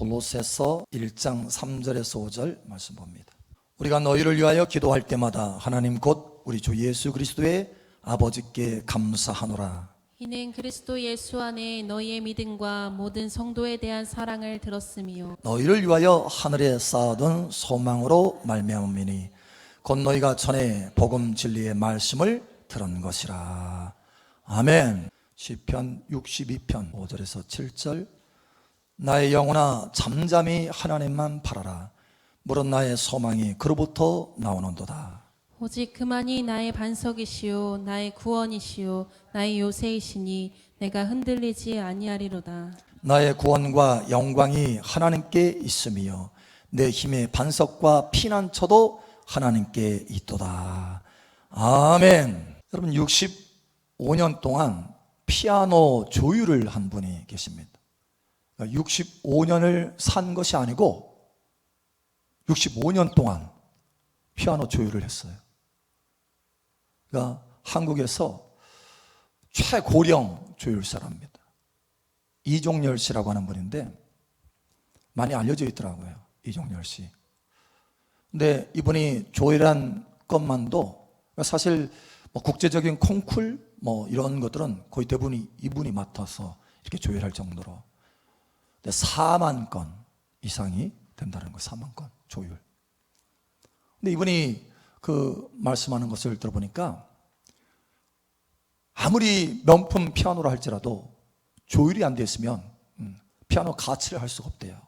골로새서 1장 3절에서 5절 말씀 봅니다. 우리가 너희를 위하여 기도할 때마다 하나님 곧 우리 주 예수 그리스도의 아버지께 감사하노라. 이는 그리스도 예수 안에 너희의 믿음과 모든 성도에 대한 사랑을 들었으며 너희를 위하여 하늘에 쌓아둔 소망으로 말미암으니 곧 너희가 전에 복음 진리의 말씀을 들은 것이라. 아멘. 시편 62편 5절에서 7절. 나의 영혼아 잠잠히 하나님만 바라라. 물은 나의 소망이 그로부터 나오는도다. 오직 그만이 나의 반석이시요 나의 구원이시요 나의 요새이시니 내가 흔들리지 아니하리로다. 나의 구원과 영광이 하나님께 있으며 내 힘의 반석과 피난처도 하나님께 있도다. 아멘. 여러분 65년 동안 피아노 조율을 한 분이 계십니다. 65년을 산 것이 아니고 65년 동안 피아노 조율을 했어요. 그러니까 한국에서 최고령 조율사랍니다. 이종열 씨라고 하는 분인데 많이 알려져 있더라고요. 이종열 씨. 근데 이분이 조율한 것만도 사실 국제적인 콩쿨 이런 것들은 거의 대부분이 이분이 맡아서 이렇게 조율할 정도로 4만 건 이상이 된다는 거예요. 4만 건 조율. 근데 이분이 그 말씀하는 것을 들어보니까 아무리 명품 피아노라 할지라도 조율이 안 됐으면 피아노 가치를 할 수가 없대요.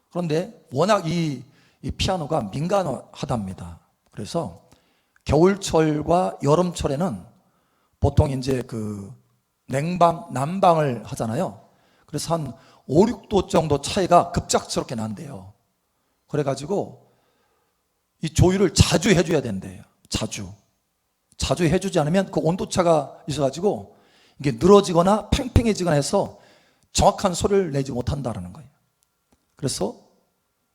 그런데 워낙 이 피아노가 민감하답니다. 그래서 겨울철과 여름철에는 보통 이제 그 난방을 하잖아요. 그래서 한 5, 6도 정도 차이가 급작스럽게 난대요. 그래가지고 이 조율을 자주 해줘야 된대요. 자주 해주지 않으면 그 온도차가 있어가지고 이게 늘어지거나 팽팽해지거나 해서 정확한 소리를 내지 못한다는 거예요. 그래서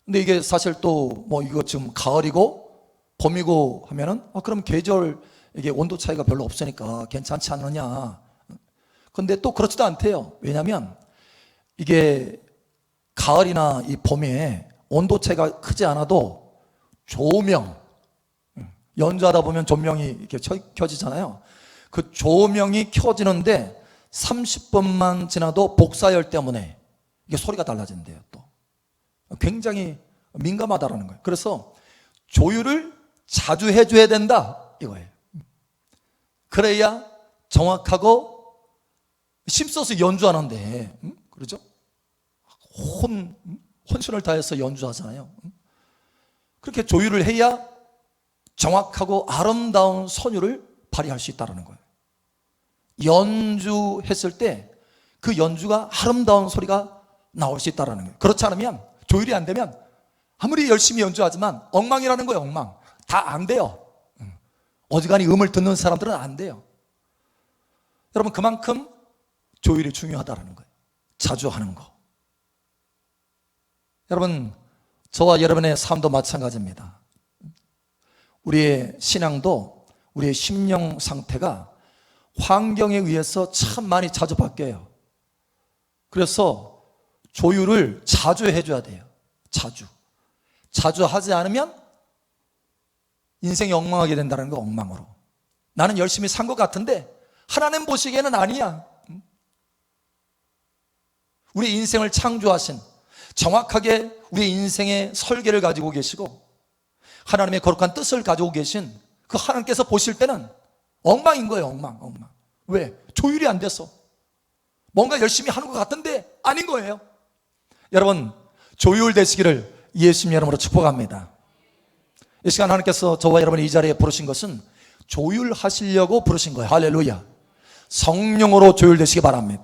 근데 이게 사실 또 이거 지금 가을이고 봄이고 하면은 그럼 계절 이게 온도 차이가 별로 없으니까 괜찮지 않느냐. 근데 또 그렇지도 않대요. 왜냐하면 이게 가을이나 이 봄에 온도 차이가 크지 않아도 조명, 연주하다 보면 조명이 이렇게 켜지잖아요. 그 조명이 켜지는데 30분만 지나도 복사열 때문에 이게 소리가 달라진대요. 또 굉장히 민감하다라는 거예요. 그래서 조율을 자주 해줘야 된다 이거예요. 그래야 정확하고 힘써서 연주하는데 그렇죠? 혼신을 다해서 연주하잖아요. 그렇게 조율을 해야 정확하고 아름다운 선율을 발휘할 수 있다는 거예요. 연주했을 때 그 연주가 아름다운 소리가 나올 수 있다는 거예요. 그렇지 않으면 조율이 안 되면 아무리 열심히 연주하지만 엉망이라는 거예요. 엉망. 다 안 돼요. 어지간히 음을 듣는 사람들은 안 돼요. 여러분 그만큼 조율이 중요하다는 거예요. 자주 하는 거. 여러분 저와 여러분의 삶도 마찬가지입니다. 우리의 신앙도 우리의 심령 상태가 환경에 의해서 참 많이 자주 바뀌어요. 그래서 조율을 자주 해줘야 돼요. 자주 하지 않으면 인생이 엉망하게 된다는 거. 엉망으로 나는 열심히 산 것 같은데 하나님 보시기에는 아니야. 우리 인생을 창조하신 정확하게 우리 인생의 설계를 가지고 계시고 하나님의 거룩한 뜻을 가지고 계신 그 하나님께서 보실 때는 엉망인 거예요. 엉망. 왜? 조율이 안 돼서 뭔가 열심히 하는 것 같은데 아닌 거예요. 여러분 조율되시기를 예수님 이름으로 축복합니다. 이 시간 하나님께서 저와 여러분을 이 자리에 부르신 것은 조율하시려고 부르신 거예요. 할렐루야. 성령으로 조율되시기 바랍니다.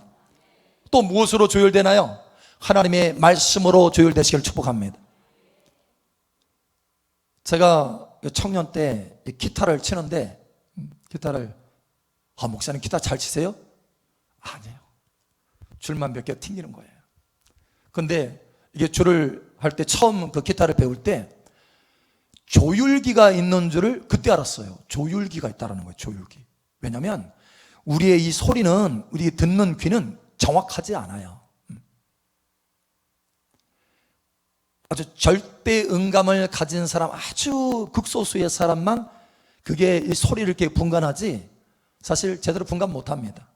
또 무엇으로 조율되나요? 하나님의 말씀으로 조율되시기를 축복합니다. 제가 청년 때 기타를 치는데 목사님 기타 잘 치세요? 아니에요. 줄만 몇 개 튕기는 거예요. 근데 이게 줄을 할 때 처음 그 기타를 배울 때 조율기가 있는 줄을 그때 알았어요. 조율기가 있다는 거예요. 조율기. 왜냐하면 우리의 이 소리는 우리 듣는 귀는 정확하지 않아요. 아주 절대 음감을 가진 사람, 아주 극소수의 사람만 그게 이 소리를 이렇게 분간하지 사실 제대로 분간 못합니다.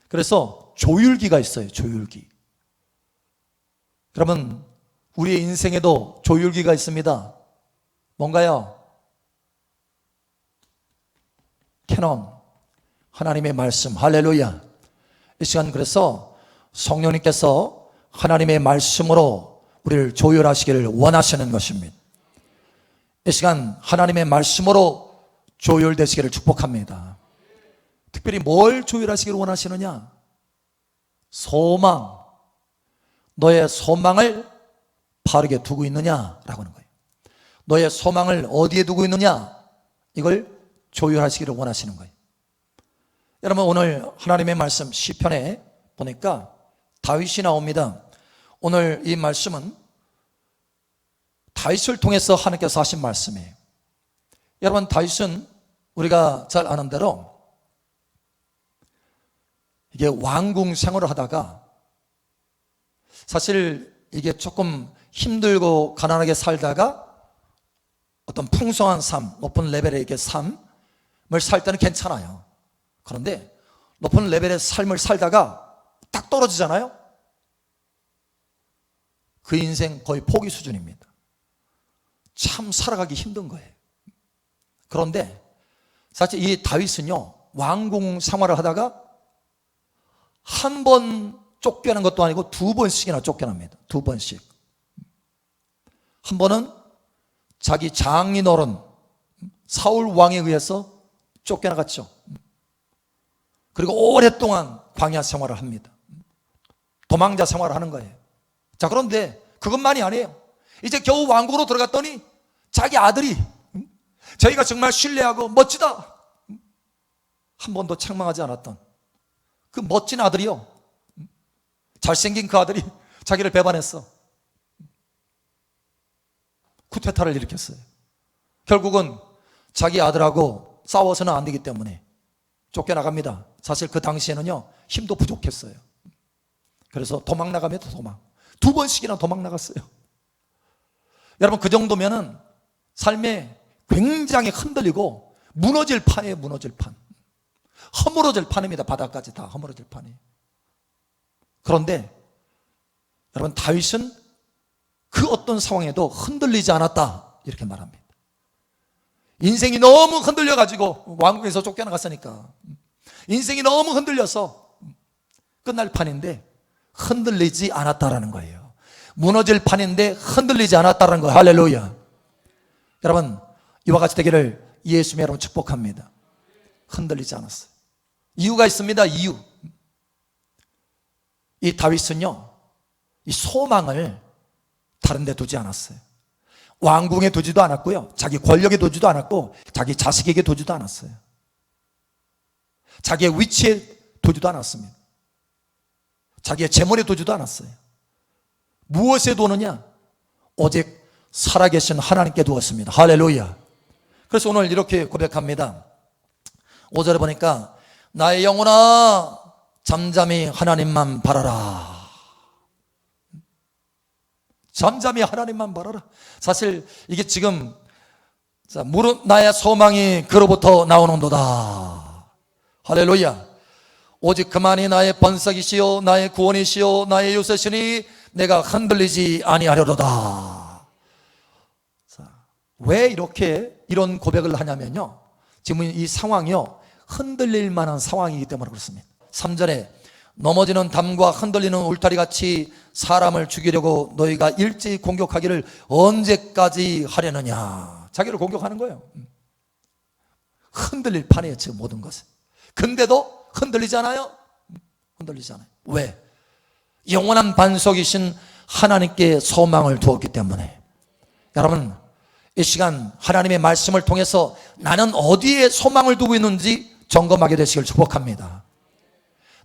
그래서 조율기가 있어요. 조율기. 그러면 우리의 인생에도 조율기가 있습니다. 뭔가요? 캐논, 하나님의 말씀. 할렐루야. 이 시간 그래서 성령님께서 하나님의 말씀으로 우리를 조율하시기를 원하시는 것입니다. 이 시간 하나님의 말씀으로 조율되시기를 축복합니다. 특별히 뭘 조율하시기를 원하시느냐? 소망. 너의 소망을 바르게 두고 있느냐라고 하는 거예요. 너의 소망을 어디에 두고 있느냐? 이걸 조율하시기를 원하시는 거예요. 여러분, 오늘 하나님의 말씀 시편에 보니까 다윗이 나옵니다. 오늘 이 말씀은 다윗을 통해서 하나님께서 하신 말씀이에요. 여러분, 다윗은 우리가 잘 아는 대로 이게 왕궁 생활을 하다가 사실 이게 조금 힘들고 가난하게 살다가 어떤 풍성한 삶, 높은 레벨의 이렇게 삶을 살 때는 괜찮아요. 그런데 높은 레벨의 삶을 살다가 딱 떨어지잖아요. 그 인생 거의 포기 수준입니다. 참 살아가기 힘든 거예요. 그런데 사실 이 다윗은요, 왕궁 생활을 하다가 한 번 쫓겨난 것도 아니고 두 번씩이나 쫓겨납니다. 두 번씩. 한 번은 자기 장인어른 사울 왕에 의해서 쫓겨나갔죠. 그리고 오랫동안 광야 생활을 합니다. 도망자 생활을 하는 거예요. 자, 그런데 그것만이 아니에요. 이제 겨우 왕국으로 들어갔더니 자기 아들이 자기가 정말 신뢰하고 멋지다, 한 번도 책망하지 않았던 그 멋진 아들이요, 잘생긴 그 아들이 자기를 배반했어. 쿠데타를 일으켰어요. 결국은 자기 아들하고 싸워서는 안 되기 때문에 쫓겨나갑니다. 사실 그 당시에는요, 힘도 부족했어요. 그래서 도망 나갑니다. 도망. 두 번씩이나 도망 나갔어요. 여러분, 그 정도면은 삶에 굉장히 흔들리고 무너질 판이에요. 무너질 판. 허물어질 판입니다. 바닥까지 다 허물어질 판이에요. 그런데 여러분, 다윗은 그 어떤 상황에도 흔들리지 않았다, 이렇게 말합니다. 인생이 너무 흔들려가지고 왕국에서 쫓겨나갔으니까 인생이 너무 흔들려서 끝날 판인데 흔들리지 않았다라는 거예요. 무너질 판인데 흔들리지 않았다라는 거예요. 할렐루야. 여러분, 이와 같이 되기를 예수님의 이름으로 축복합니다. 흔들리지 않았어요. 이유가 있습니다. 이유. 이 다윗은요, 이 소망을 다른 데 두지 않았어요. 왕궁에 두지도 않았고요, 자기 권력에 두지도 않았고, 자기 자식에게 두지도 않았어요. 자기의 위치에 두지도 않았습니다. 자기의 재물에 두지도 않았어요. 무엇에 두느냐? 오직 살아계신 하나님께 두었습니다. 할렐루야. 그래서 오늘 이렇게 고백합니다. 5절에 보니까 나의 영혼아 잠잠히 하나님만 바라라. 잠잠히 하나님만 바라라. 사실 이게 지금 나의 소망이 그로부터 나오는도다. 할렐루야. 오직 그만이 나의 번석이시요 나의 구원이시요 나의 요새시니 내가 흔들리지 아니하려도다. 왜 이런 고백을 하냐면요, 지금 이 상황이요, 흔들릴 만한 상황이기 때문에 그렇습니다. 3절에 넘어지는 담과 흔들리는 울타리 같이 사람을 죽이려고 너희가 일제히 공격하기를 언제까지 하려느냐. 자기를 공격하는 거예요. 흔들릴 판이에요, 지금 모든 것은. 근데도 흔들리지 않아요. 흔들리지 않아요. 왜? 영원한 반석이신 하나님께 소망을 두었기 때문에. 여러분, 이 시간 하나님의 말씀을 통해서 나는 어디에 소망을 두고 있는지 점검하게 되시길 축복합니다.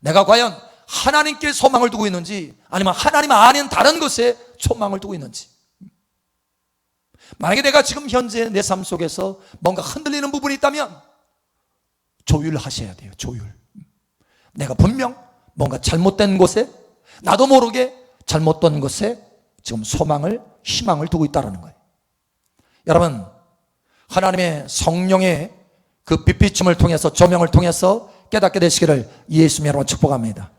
내가 과연 하나님께 소망을 두고 있는지, 아니면 하나님 아닌 다른 것에 소망을 두고 있는지. 만약에 내가 지금 현재 내 삶 속에서 뭔가 흔들리는 부분이 있다면 조율하셔야 돼요. 조율. 내가 분명 뭔가 잘못된 곳에, 나도 모르게 잘못된 곳에 지금 소망을, 희망을 두고 있다는 거예요. 여러분, 하나님의 성령의 그 빛비춤을 통해서, 조명을 통해서 깨닫게 되시기를 예수님 이름으로 축복합니다.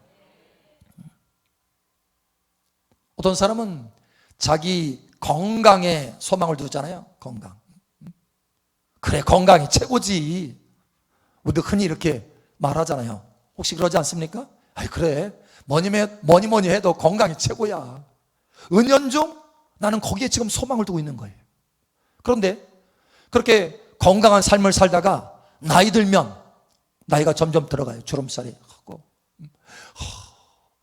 어떤 사람은 자기 건강에 소망을 두잖아요. 건강. 그래, 건강이 최고지. 우리도 흔히 이렇게 말하잖아요. 혹시 그러지 않습니까? 아이, 그래, 뭐니 해도 건강이 최고야. 은연중 나는 거기에 지금 소망을 두고 있는 거예요. 그런데 그렇게 건강한 삶을 살다가 나이 들면, 나이가 점점 들어가요. 주름살이 하고,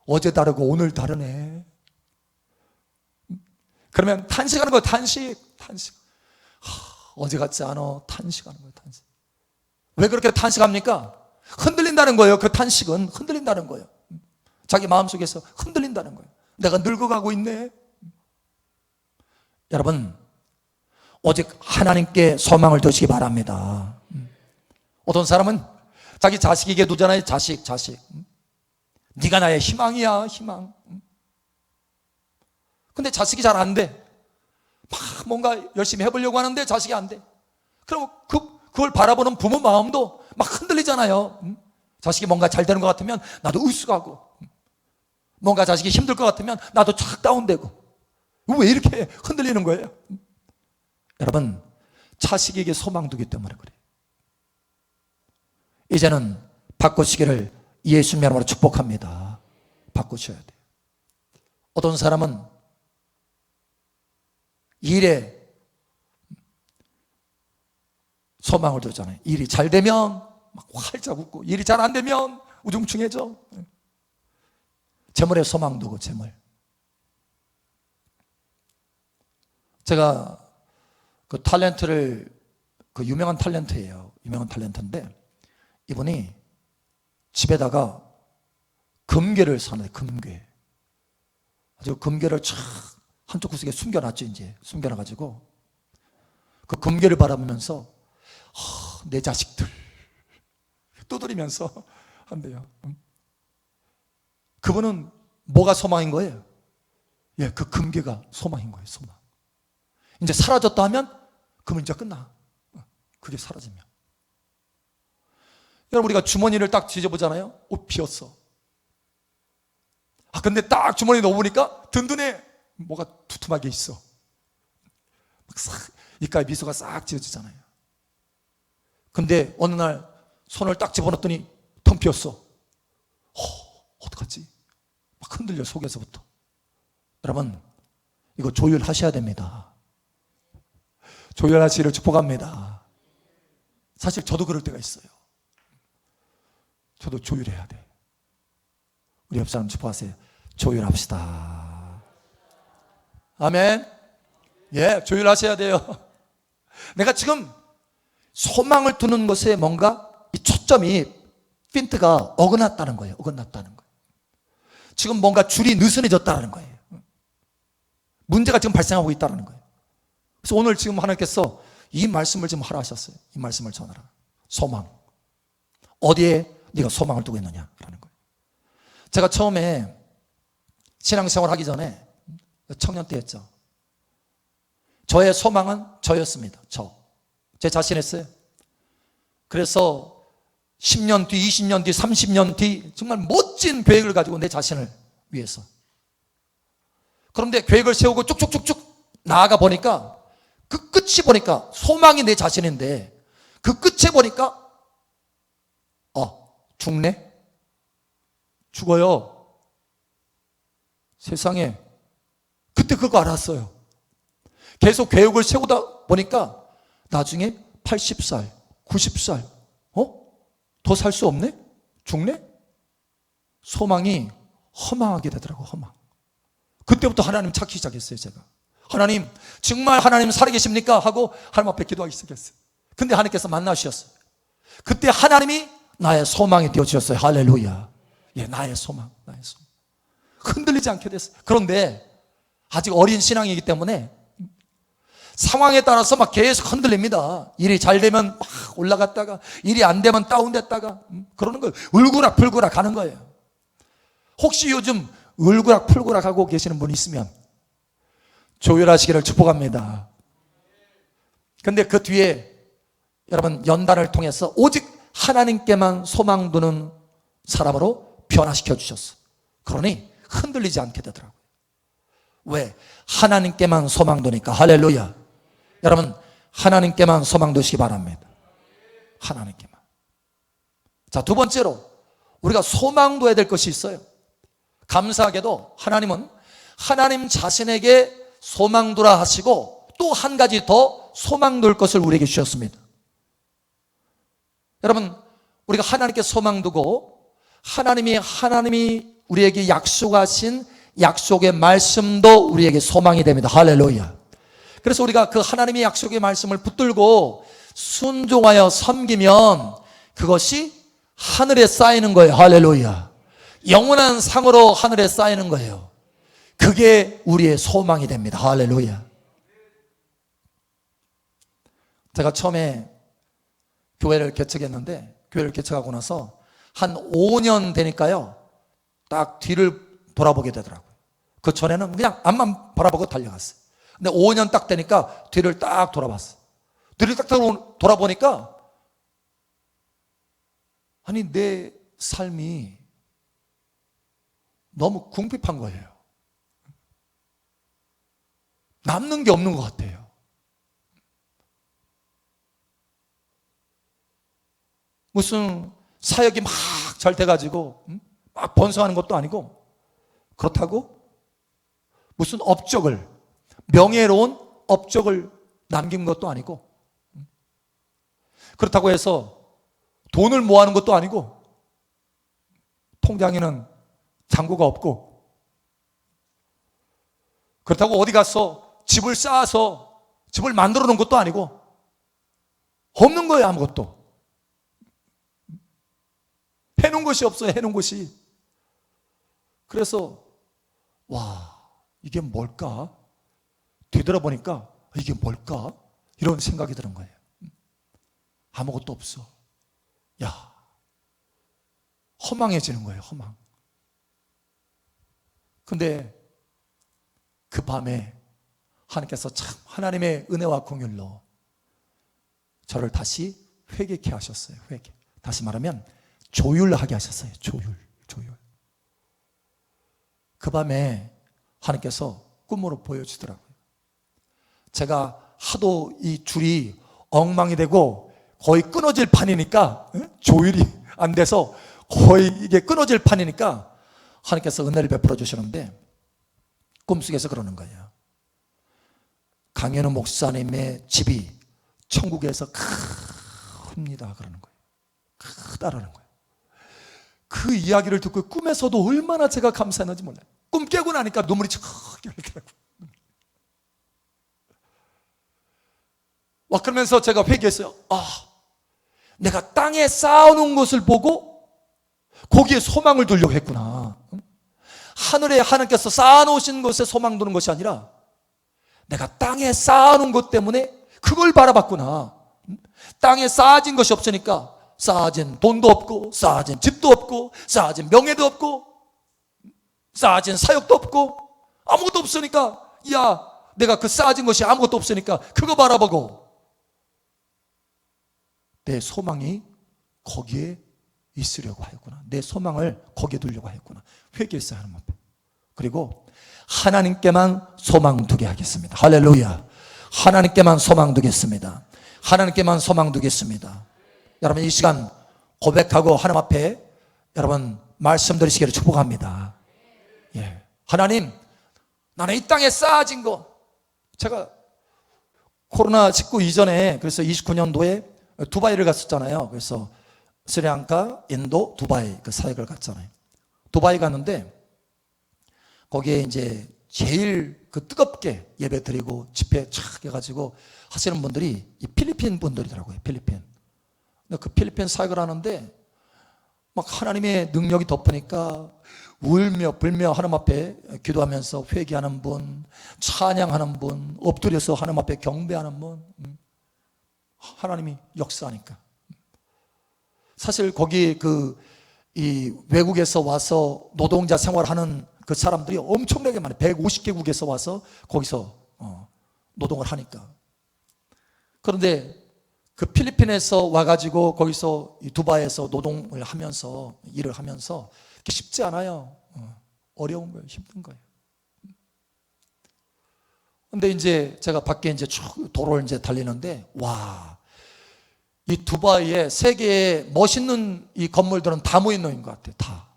어제 다르고 오늘 다르네. 그러면 탄식하는 거예요. 탄식. 어제 같지 않아. 탄식하는 거예요. 탄식. 왜 그렇게 탄식합니까? 흔들린다는 거예요. 그 탄식은 흔들린다는 거예요. 자기 마음속에서 흔들린다는 거예요. 내가 늙어가고 있네. 여러분, 오직 하나님께 소망을 두시기 바랍니다. 어떤 사람은 자기 자식에게 두잖아요. 자식. 네가 나의 희망이야, 희망. 근데 자식이 잘 안 돼. 막 뭔가 열심히 해보려고 하는데 자식이 안 돼. 그럼 그걸 바라보는 부모 마음도 막 흔들리잖아요. 자식이 뭔가 잘 되는 것 같으면 나도 으쓱하고, 뭔가 자식이 힘들 것 같으면 나도 쫙 다운되고. 왜 이렇게 흔들리는 거예요? 여러분, 자식에게 소망 두기 때문에 그래요. 이제는 바꾸시기를 예수님 이름으로 축복합니다. 바꾸셔야 돼요. 어떤 사람은 일에 소망을 두잖아요. 일이 잘 되면 막 활짝 웃고, 일이 잘 안 되면 우중충해져. 재물에 소망 두고, 재물. 제가 그 탤런트를, 그 유명한 탤런트예요. 유명한 탤런트인데, 이분이 집에다가 금괴를 사는, 금괴. 아주 금괴를 촥 한쪽 구석에 숨겨놨죠. 이제 숨겨놔가지고 그 금괴를 바라보면서 내 자식들 두드리면서 한대요. 그분은 뭐가 소망인 거예요? 예, 그 금괴가 소망인 거예요. 소망. 이제 사라졌다 하면 그러면 이제 끝나. 그게 사라지면. 여러분, 우리가 주머니를 딱 뒤져보잖아요. 옷 비었어. 근데 딱 주머니에 넣어보니까 든든해. 뭐가 두툼하게 있어. 막 싹 입가에 미소가 싹 지어지잖아요. 근데 어느 날 손을 딱 집어넣었더니 텅 비었어. 어떡하지? 막 흔들려, 속에서부터. 여러분, 이거 조율하셔야 됩니다. 조율하시기를 축복합니다. 사실 저도 그럴 때가 있어요. 저도 조율해야 돼. 우리 옆 사람 축복하세요. 조율합시다. 아멘. 예, 조율하셔야 돼요. 내가 지금 소망을 두는 것에 뭔가 이 초점이, 핀트가 어긋났다는 거예요. 어긋났다는 거예요. 지금 뭔가 줄이 느슨해졌다는 거예요. 문제가 지금 발생하고 있다는 거예요. 그래서 오늘 지금 하나님께서 이 말씀을 지금 하라 하셨어요. 이 말씀을 전하라. 소망. 어디에 네가 소망을 두고 있느냐라는 거예요. 제가 처음에 신앙생활 하기 전에 청년 때였죠. 저의 소망은 저였습니다. 제 자신이었어요. 그래서 10년 뒤, 20년 뒤, 30년 뒤 정말 멋진 계획을 가지고 내 자신을 위해서. 그런데 계획을 세우고 쭉쭉쭉쭉 나아가 보니까 그 끝이 보니까 소망이 내 자신인데 그 끝에 보니까 죽네? 죽어요. 세상에. 그때 그거 알았어요. 계속 계획을 세우다 보니까 나중에 80살, 90살, 더 살 수 없네? 죽네? 소망이 허망하게 되더라고, 허망. 그때부터 하나님 찾기 시작했어요, 제가. 하나님, 정말 하나님 살아계십니까? 하고 하나님 앞에 기도하기 시작했어요. 근데 하나님께서 만나주셨어요. 그때 하나님이 나의 소망이 되어주셨어요. 할렐루야. 예, 나의 소망, 나의 소망. 흔들리지 않게 됐어요. 그런데 아직 어린 신앙이기 때문에 상황에 따라서 막 계속 흔들립니다. 일이 잘 되면 막 올라갔다가 일이 안 되면 다운됐다가 그러는 거예요. 울그락불그락 가는 거예요. 혹시 요즘 울그락불그락 하고 계시는 분 있으면 조율하시기를 축복합니다. 근데 그 뒤에 여러분 연단을 통해서 오직 하나님께만 소망 두는 사람으로 변화시켜 주셨어. 그러니 흔들리지 않게 되더라고요. 왜? 하나님께만 소망 두니까. 할렐루야. 여러분 하나님께만 소망 두시기 바랍니다. 하나님께만. 자, 두 번째로 우리가 소망 둬야 될 것이 있어요. 감사하게도 하나님은 하나님 자신에게 소망 두라 하시고 또 한 가지 더 소망 둘 것을 우리에게 주셨습니다. 여러분 우리가 하나님께 소망 두고 하나님이 우리에게 약속하신 약속의 말씀도 우리에게 소망이 됩니다. 할렐루야. 그래서 우리가 그 하나님의 약속의 말씀을 붙들고 순종하여 섬기면 그것이 하늘에 쌓이는 거예요. 할렐루야. 영원한 상으로 하늘에 쌓이는 거예요. 그게 우리의 소망이 됩니다. 할렐루야. 제가 처음에 교회를 개척했는데 교회를 개척하고 나서 한 5년 되니까요 딱 뒤를 돌아보게 되더라고요. 그 전에는 그냥 앞만 바라보고 달려갔어요. 근데 5년 딱 되니까 뒤를 딱 돌아봤어요. 뒤를 딱 돌아보니까 아니 내 삶이 너무 궁핍한 거예요. 남는 게 없는 것 같아요. 무슨 사역이 막 잘 돼가지고 막 번성하는 것도 아니고 그렇다고 무슨 업적을 명예로운 업적을 남긴 것도 아니고 그렇다고 해서 돈을 모아는 것도 아니고 통장에는 잔고가 없고 그렇다고 어디 가서 집을 쌓아서 집을 만들어 놓은 것도 아니고 없는 거예요. 아무것도 해놓은 것이 없어요. 해놓은 것이. 그래서 와 이게 뭘까? 되돌아보니까 이게 뭘까? 이런 생각이 드는 거예요. 아무것도 없어. 야 허망해지는 거예요. 허망. 근데 그 밤에 하나님께서 참 하나님의 은혜와 긍휼로 저를 다시 회개케 하셨어요. 회개. 다시 말하면 조율하게 하셨어요. 조율. 그 밤에 하나님께서 꿈으로 보여주더라고요. 제가 하도 이 줄이 엉망이 되고 거의 끊어질 판이니까 조율이 안 돼서 거의 이게 끊어질 판이니까 하나님께서 은혜를 베풀어 주시는데 꿈속에서 그러는 거예요. 강현우 목사님의 집이 천국에서 큽니다. 그러는 거예요. 크다라는 거예요. 그 이야기를 듣고 꿈에서도 얼마나 제가 감사했는지 몰라요. 꿈 깨고 나니까 눈물이 척 흘리더라고요. 와 그러면서 제가 회개했어요. 내가 땅에 쌓아놓은 것을 보고 거기에 소망을 두려고 했구나. 하늘에 하나님께서 쌓아놓으신 것에 소망 두는 것이 아니라 내가 땅에 쌓아놓은 것 때문에 그걸 바라봤구나. 땅에 쌓아진 것이 없으니까 쌓아진 돈도 없고 쌓아진 집도 없고 쌓아진 명예도 없고 쌓아진 사역도 없고 아무것도 없으니까 야 내가 그 쌓아진 것이 아무것도 없으니까 그거 바라보고 내 소망이 거기에 있으려고 하였구나. 내 소망을 거기에 두려고 하였구나. 회개했어요. 하나님 앞에. 그리고 하나님께만 소망 두게 하겠습니다. 할렐루야. 하나님께만 소망 두겠습니다. 하나님께만 소망 두겠습니다. 여러분 이 시간 고백하고 하나님 앞에 여러분 말씀드리시기를 축복합니다. 예. 하나님 나는 이 땅에 쌓아진 거 제가 코로나19 이전에 그래서 29년도에 두바이를 갔었잖아요. 그래서 스리랑카, 인도, 두바이 그 사역을 갔잖아요. 두바이 갔는데 거기에 이제 제일 그 뜨겁게 예배 드리고 집회 촥 해가지고 하시는 분들이 이 필리핀 분들이더라고요. 필리핀. 근데 그 필리핀 사역을 하는데 막 하나님의 능력이 덮으니까 울며 불며 하나님 앞에 기도하면서 회개하는 분, 찬양하는 분, 엎드려서 하나님 앞에 경배하는 분, 하나님이 역사하니까. 사실 거기 이 외국에서 와서 노동자 생활하는 그 사람들이 엄청나게 많아요. 150개국에서 와서 거기서 노동을 하니까. 그런데 그 필리핀에서 와가지고 거기서 이 두바이에서 노동을 하면서 일을 하면서 쉽지 않아요. 어려운 거예요. 힘든 거예요. 근데 이제 제가 밖에 이제 쭉 도로를 이제 달리는데, 와, 이 두바이에 세계의 멋있는 이 건물들은 다 모여있는 것 같아요. 다.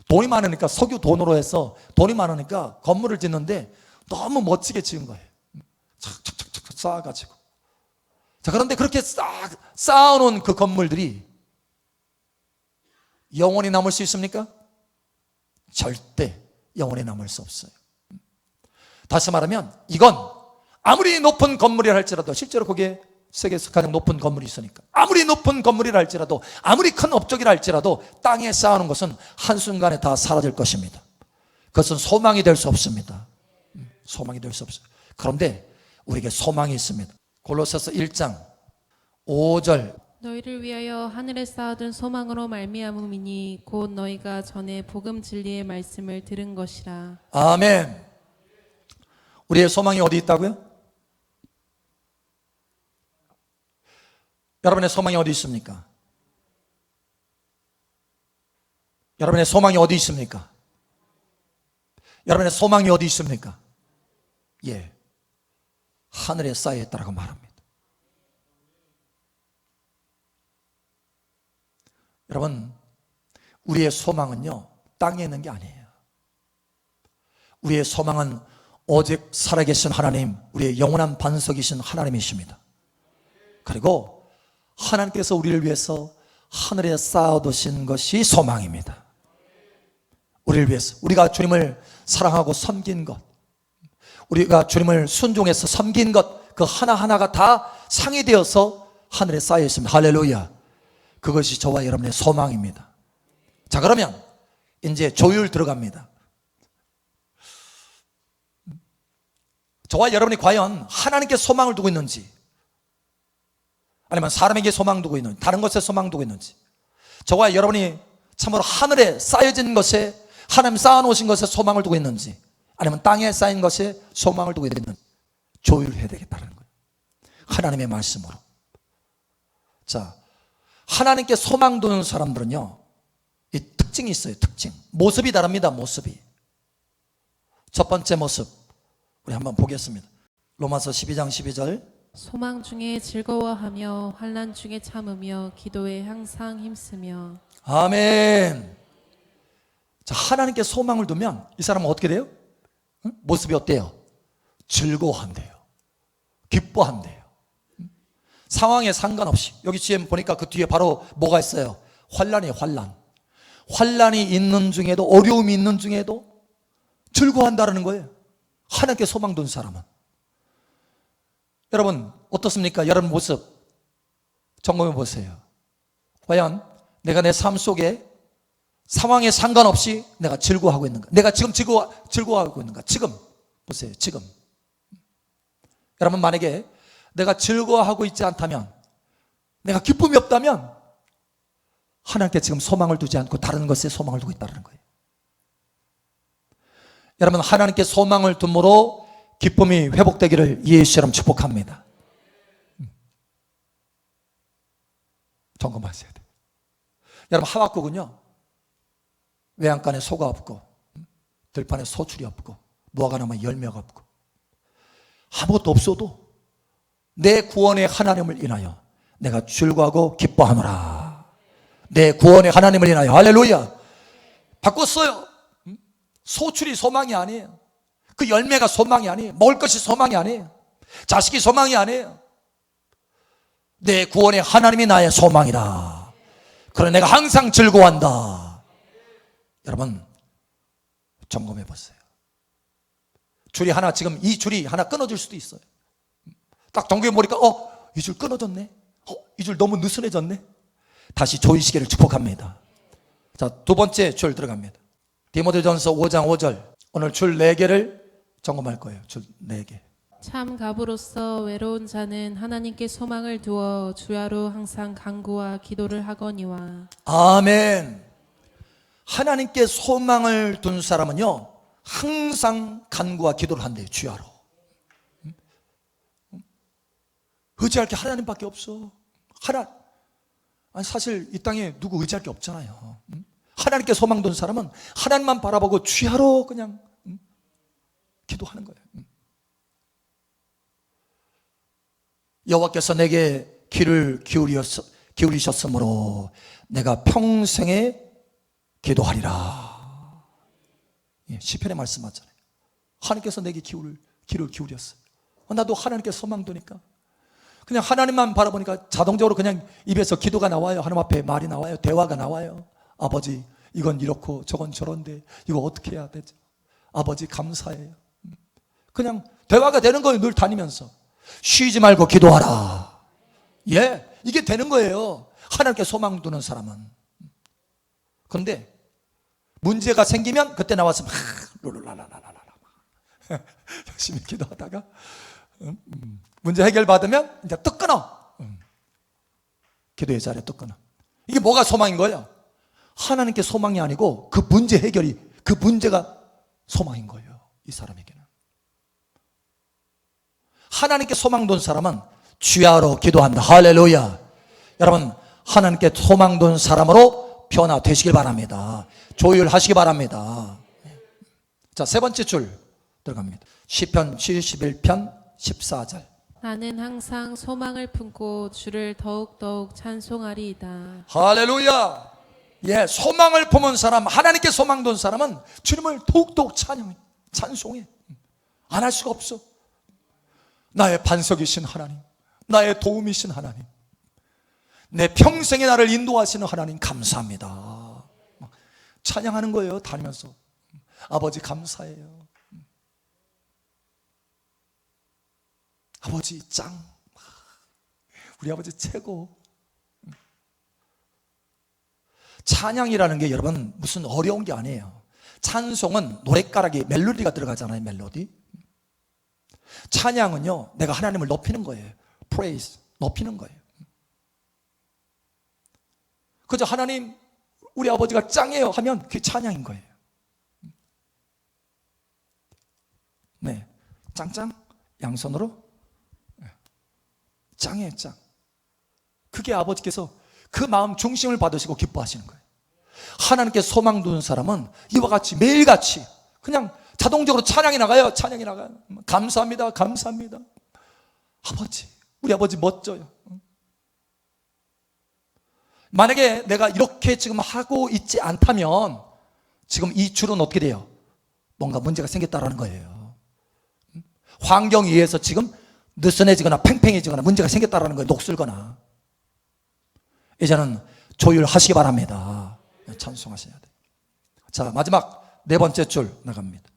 돈이 많으니까, 석유 돈으로 해서 돈이 많으니까 건물을 짓는데 너무 멋지게 지은 거예요. 착착착착 쌓아가지고. 자, 그런데 그렇게 쌓아놓은 그 건물들이 영원히 남을 수 있습니까? 절대 영원히 남을 수 없어요. 다시 말하면 이건 아무리 높은 건물이라 할지라도, 실제로 거기에 세계에서 가장 높은 건물이 있으니까, 아무리 높은 건물이라 할지라도, 아무리 큰 업적이라 할지라도 땅에 쌓아놓은 것은 한순간에 다 사라질 것입니다. 그것은 소망이 될 수 없습니다. 소망이 될 수 없어요. 그런데 우리에게 소망이 있습니다. 골로새서 1장 5절, 너희를 위하여 하늘에 쌓아둔 소망으로 말미암음이니 곧 너희가 전에 복음 진리의 말씀을 들은 것이라. 아멘. 우리의 소망이 어디 있다고요? 여러분의 소망이 어디 있습니까? 여러분의 소망이 어디 있습니까? 여러분의 소망이 어디 있습니까? 예, 하늘에 쌓여 있다라고 말합니다. 여러분, 우리의 소망은요, 땅에 있는 게 아니에요. 우리의 소망은 오직 살아계신 하나님, 우리의 영원한 반석이신 하나님이십니다. 그리고 하나님께서 우리를 위해서 하늘에 쌓아두신 것이 소망입니다. 우리를 위해서, 우리가 주님을 사랑하고 섬긴 것, 우리가 주님을 순종해서 섬긴 것, 그 하나하나가 다 상이 되어서 하늘에 쌓여 있습니다. 할렐루야. 그것이 저와 여러분의 소망입니다. 자, 그러면 이제 조율 들어갑니다. 저와 여러분이 과연 하나님께 소망을 두고 있는지, 아니면 사람에게 소망 두고 있는지, 다른 것에 소망 두고 있는지, 저와 여러분이 참으로 하늘에 쌓여진 것에, 하나님 쌓아놓으신 것에 소망을 두고 있는지, 아니면 땅에 쌓인 것에 소망을 두고 있는지 조율해야 되겠다는 거예요. 하나님의 말씀으로. 자, 하나님께 소망 두는 사람들은요, 이 특징이 있어요. 특징. 모습이 다릅니다. 모습이. 첫 번째 모습, 우리 한번 보겠습니다. 로마서 12장 12절. 소망 중에 즐거워하며 환난 중에 참으며 기도에 항상 힘쓰며. 아멘. 자, 하나님께 소망을 두면 이 사람은 어떻게 돼요? 모습이 어때요? 즐거워한대요. 기뻐한대요. 상황에 상관없이. 여기 지금 보니까 그 뒤에 바로 뭐가 있어요? 환난이에요. 환난. 환난이 있는 중에도, 어려움이 있는 중에도 즐거워한다는 거예요. 하나님께 소망 둔 사람은. 여러분 어떻습니까? 여러분 모습 점검해 보세요. 과연 내가 내 삶 속에 상황에 상관없이 내가 즐거워하고 있는가? 내가 지금 즐거워하고 있는가? 지금 보세요. 지금. 여러분 만약에 내가 즐거워하고 있지 않다면, 내가 기쁨이 없다면 하나님께 지금 소망을 두지 않고 다른 것에 소망을 두고 있다는 거예요. 여러분 하나님께 소망을 둠으로 기쁨이 회복되기를 예수처럼 축복합니다. 점검하셔야 돼요. 여러분 하박국은요, 외양간에 소가 없고 들판에 소출이 없고 무화과 나무에 열매가 없고 아무것도 없어도 내 구원의 하나님을 인하여 내가 즐거워하고 기뻐하노라. 내 구원의 하나님을 인하여. 할렐루야. 바꿨어요. 소출이 소망이 아니에요. 그 열매가 소망이 아니에요. 먹을 것이 소망이 아니에요. 자식이 소망이 아니에요. 내 구원의 하나님이 나의 소망이라. 그래 내가 항상 즐거워한다. 여러분 점검해 보세요. 줄이 하나, 지금 이 줄이 하나 끊어질 수도 있어요. 딱 정교해 보니까 이 줄 끊어졌네. 이 줄 너무 느슨해졌네. 다시 조이시기를 축복합니다. 자, 두 번째 줄 들어갑니다. 디모데전서 5장 5절. 오늘 줄 4개를 점검할 거예요. 줄 4개. 참 갑으로서 외로운 자는 하나님께 소망을 두어 주야로 항상 간구와 기도를 하거니와. 아멘. 하나님께 소망을 둔 사람은요 항상 간구와 기도를 한대요. 주야로. 의지할 게 하나님밖에 없어. 아니 사실 이 땅에 누구 의지할 게 없잖아요. 하나님께 소망 둔 사람은 하나님만 바라보고 주야로 그냥 기도하는 거예요. 여호와께서 내게 귀를 기울이셨으므로 내가 평생에 기도하리라. 시편의 말씀 맞잖아요. 하나님께서 내게 귀를 기울였어요. 나도 하나님께 소망 두니까 그냥 하나님만 바라보니까 자동적으로 그냥 입에서 기도가 나와요. 하나님 앞에 말이 나와요. 대화가 나와요. 아버지, 이건 이렇고 저건 저런데 이거 어떻게 해야 되죠? 아버지 감사해요. 그냥 대화가 되는 거예요. 늘 다니면서 쉬지 말고 기도하라. 이게 되는 거예요. 하나님께 소망 두는 사람은. 그런데 문제가 생기면 그때 나와서 막 룰루랄랄랄랄라 열심히 기도하다가 문제 해결받으면 이제 뚝 끊어. 기도의 자리에 뚝 끊어. 이게 뭐가 소망인 거예요? 하나님께 소망이 아니고 그 문제 해결이, 그 문제가 소망인 거예요. 이 사람에게는. 하나님께 소망 둔 사람은 주야로 기도한다. 할렐루야. 여러분, 하나님께 소망 둔 사람으로 변화되시길 바랍니다. 조율하시기 바랍니다. 자, 세 번째 줄 들어갑니다. 시편 71편 14절. 나는 항상 소망을 품고 주를 더욱더욱 찬송하리이다. 할렐루야. 소망을 품은 사람, 하나님께 소망 둔 사람은 주님을 더욱더욱 찬송해. 안 할 수가 없어. 나의 반석이신 하나님, 나의 도움이신 하나님, 내 평생에 나를 인도하시는 하나님 감사합니다. 찬양하는 거예요. 다니면서 아버지 감사해요. 아버지 짱, 우리 아버지 최고. 찬양이라는 게 여러분 무슨 어려운 게 아니에요. 찬송은 노랫가락에 멜로디가 들어가잖아요. 멜로디. 찬양은요, 내가 하나님을 높이는 거예요. praise, 높이는 거예요. 그저 하나님, 우리 아버지가 짱이에요 하면 그게 찬양인 거예요. 네, 짱짱, 양손으로 짱이에요, 짱. 그게 아버지께서 그 마음 중심을 받으시고 기뻐하시는 거예요. 하나님께 소망 두는 사람은 이와 같이 매일같이 그냥 자동적으로 찬양이 나가요. 찬양이 나가요. 감사합니다. 감사합니다. 아버지, 우리 아버지 멋져요. 만약에 내가 이렇게 지금 하고 있지 않다면 지금 이 줄은 어떻게 돼요? 뭔가 문제가 생겼다라는 거예요. 환경에 의해서 지금 느슨해지거나 팽팽해지거나 문제가 생겼다라는 거예요. 녹슬거나. 이제는 조율하시기 바랍니다. 찬송하셔야 돼요. 자, 마지막 네 번째 줄 나갑니다.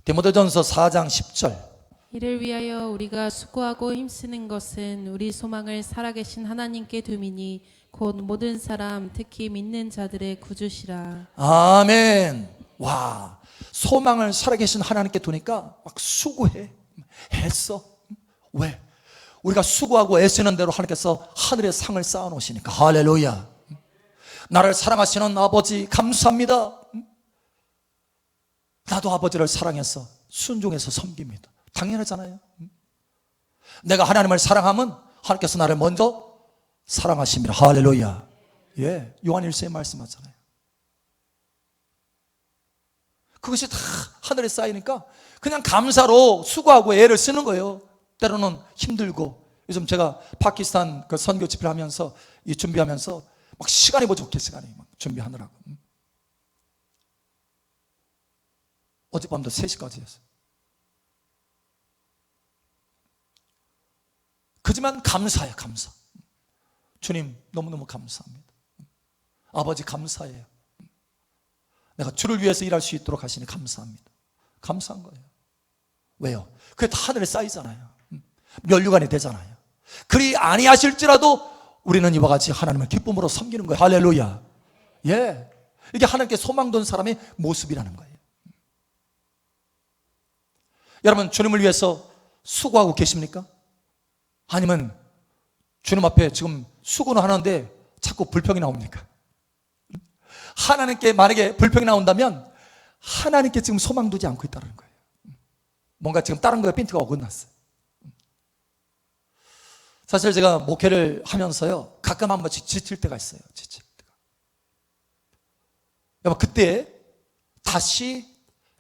디모데전서 4장 10절. 이를 위하여 우리가 수고하고 힘쓰는 것은 우리 소망을 살아계신 하나님께 둠이니 곧 모든 사람 특히 믿는 자들의 구주시라. 아멘. 와, 소망을 살아계신 하나님께 두니까 막 수고해. 했어. 왜? 우리가 수고하고 애쓰는 대로 하나님께서 하늘의 상을 쌓아 놓으시니까. 할렐루야. 나를 사랑하시는 아버지 감사합니다. 나도 아버지를 사랑해서 순종해서 섬깁니다. 당연하잖아요. 내가 하나님을 사랑하면 하나님께서 나를 먼저 사랑하십니다. 할렐루야. 요한 1서에 말씀하잖아요. 그것이 다 하늘에 쌓이니까 그냥 감사로 수고하고 애를 쓰는 거예요. 때로는 힘들고. 요즘 제가 파키스탄 그 선교 집회를 하면서 이 준비하면서 막 시간이 부족해. 시간이 막 준비하느라고. 어젯밤도 3시까지 했어요. 그지만 감사해요. 감사. 주님 너무너무 감사합니다. 아버지 감사해요. 내가 주를 위해서 일할 수 있도록 하시니 감사합니다. 감사한 거예요. 왜요? 그게 다 하늘에 쌓이잖아요. 면류관이 되잖아요. 그리 아니하실지라도 우리는 이와 같이 하나님을 기쁨으로 섬기는 거예요. 할렐루야. 이게 하나님께 소망 둔 사람의 모습이라는 거예요. 여러분, 주님을 위해서 수고하고 계십니까? 아니면 주님 앞에 지금 수고는 하는데 자꾸 불평이 나옵니까? 하나님께 만약에 불평이 나온다면 하나님께 지금 소망 두지 않고 있다는 거예요. 뭔가 지금 다른 거에 핀트가 어긋났어요. 사실 제가 목회를 하면서요, 가끔 한 번씩 지칠 때가 있어요. 지칠 때가. 여러분, 그때 다시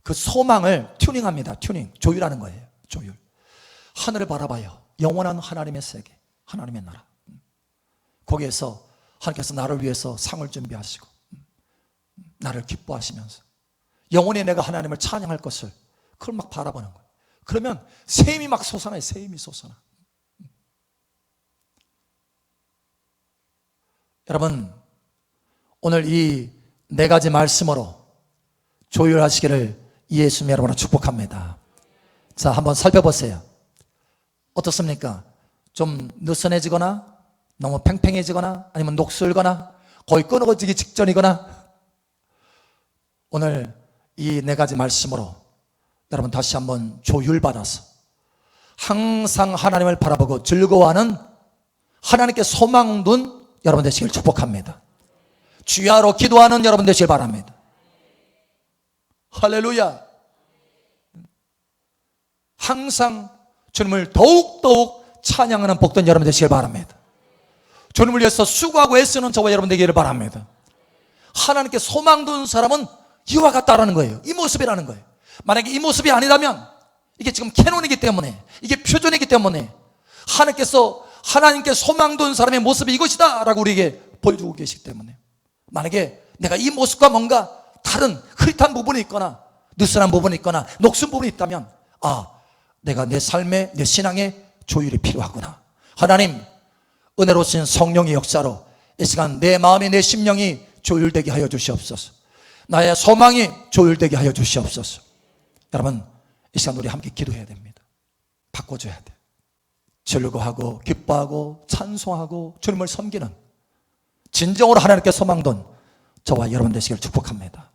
그 소망을 튜닝합니다. 튜닝, 조율하는 거예요. 조율. 하늘을 바라봐요. 영원한 하나님의 세계, 하나님의 나라. 거기에서 하나님께서 나를 위해서 상을 준비하시고 나를 기뻐하시면서 영원히 내가 하나님을 찬양할 것을, 그걸 막 바라보는 거예요. 그러면 새 힘이 막 솟아나요. 새 힘이 솟아나. 여러분, 오늘 이 네 가지 말씀으로 조율하시기를 예수님 여러분을 축복합니다. 자, 한번 살펴보세요. 어떻습니까? 좀 느슨해지거나 너무 팽팽해지거나 아니면 녹슬거나 거의 끊어지기 직전이거나, 오늘 이 네 가지 말씀으로 여러분 다시 한번 조율받아서 항상 하나님을 바라보고 즐거워하는, 하나님께 소망 둔 여러분 되시길 축복합니다. 주야로 기도하는 여러분 되시길 바랍니다. 할렐루야. 항상 주님을 더욱더욱 찬양하는 복된 여러분 되시길 바랍니다. 주님을 위해서 수고하고 애쓰는 저와 여러분 되기를 바랍니다. 하나님께 소망 둔 사람은 이와 같다라는 거예요. 이 모습이라는 거예요. 만약에 이 모습이 아니라면, 이게 지금 캐논이기 때문에, 이게 표준이기 때문에, 하나님께 소망 둔 사람의 모습이 이것이다 라고 우리에게 보여주고 계시기 때문에, 만약에 내가 이 모습과 뭔가 다른 흐릿한 부분이 있거나 느슨한 부분이 있거나 녹슨 부분이 있다면, 내가 내 삶에, 내 신앙에 조율이 필요하구나. 하나님, 은혜로우신 성령의 역사로 이 시간 내 마음이, 내 심령이 조율되게 하여 주시옵소서. 나의 소망이 조율되게 하여 주시옵소서. 여러분, 이 시간 우리 함께 기도해야 됩니다. 바꿔줘야 돼. 즐거워하고 기뻐하고 찬송하고 주님을 섬기는 진정으로 하나님께 소망 둔 저와 여러분 되시길 축복합니다.